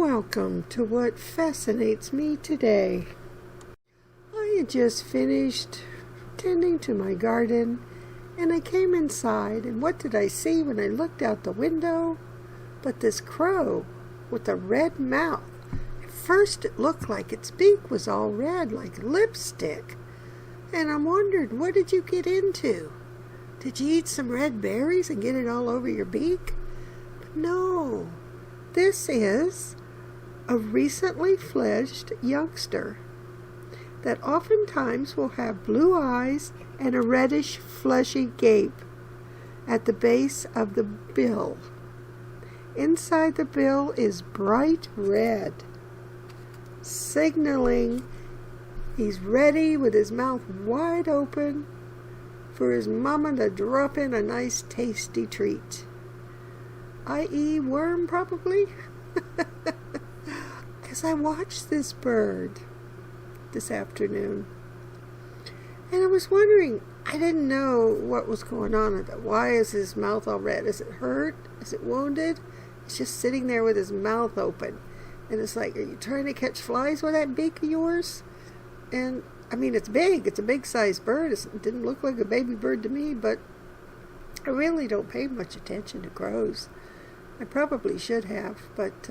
Welcome to what fascinates me today. I had just finished tending to my garden, and I came inside, and what did I see when I looked out the window? But this crow with a red mouth. At first it looked like its beak was all red, like lipstick. And I wondered, what did you get into? Did you eat some red berries and get it all over your beak? But no, this is a recently fledged youngster that oftentimes will have blue eyes and a reddish fleshy gape at the base of the bill. Inside the bill is bright red, signaling he's ready with his mouth wide open for his mama to drop in a nice tasty treat, i.e. worm probably. As I watched this bird this afternoon, and I was wondering, I didn't know what was going on with it. Why is his mouth all red? Is it hurt? Is it wounded? He's just sitting there with his mouth open, and it's like, are you trying to catch flies with that beak of yours? And I mean, it's big. It's a big-sized bird. It didn't look like a baby bird to me, but I really don't pay much attention to crows. I probably should have, but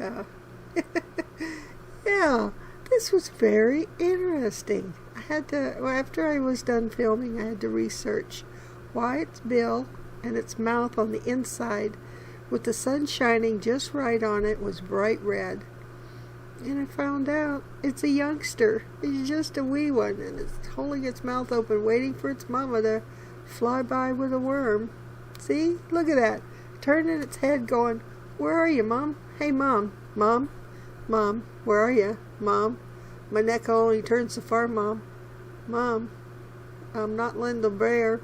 yeah, this was very interesting. I had to, after I was done filming, I had to research why its bill and its mouth on the inside, with the sun shining just right on it, was bright red. And I found out it's a youngster. It's just a wee one, and it's holding its mouth open, waiting for its mama to fly by with a worm. See? Look at that. Turning its head going, where are you, Mom? Hey, Mom. Mom? Mom, where are you? Mom? My neck only turns so far, Mom. Mom? I'm not Linda Blair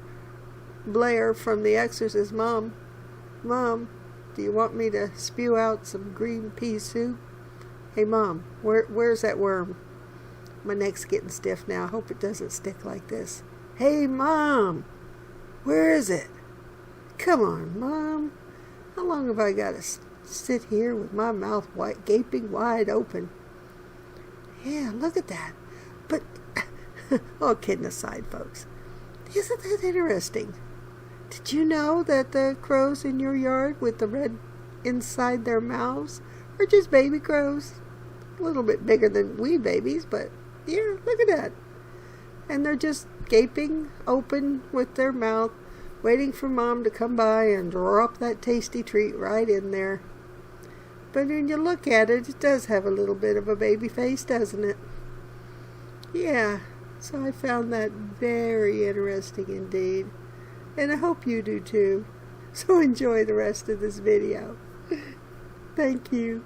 from The Exorcist, Mom. Mom, do you want me to spew out some green pea soup? Hey, Mom, where's that worm? My neck's getting stiff now. I hope it doesn't stick like this. Hey, Mom, where is it? Come on, Mom. How long have I got to sit here with my mouth gaping wide open? Yeah, look at that. But, all kidding aside, folks, isn't that interesting? Did you know that the crows in your yard with the red inside their mouths are just baby crows? A little bit bigger than we babies, but yeah, look at that. And they're just gaping open with their mouth, waiting for Mom to come by and drop that tasty treat right in there. But when you look at it, it does have a little bit of a baby face, doesn't it? Yeah, so I found that very interesting indeed. And I hope you do too. So enjoy the rest of this video. Thank you.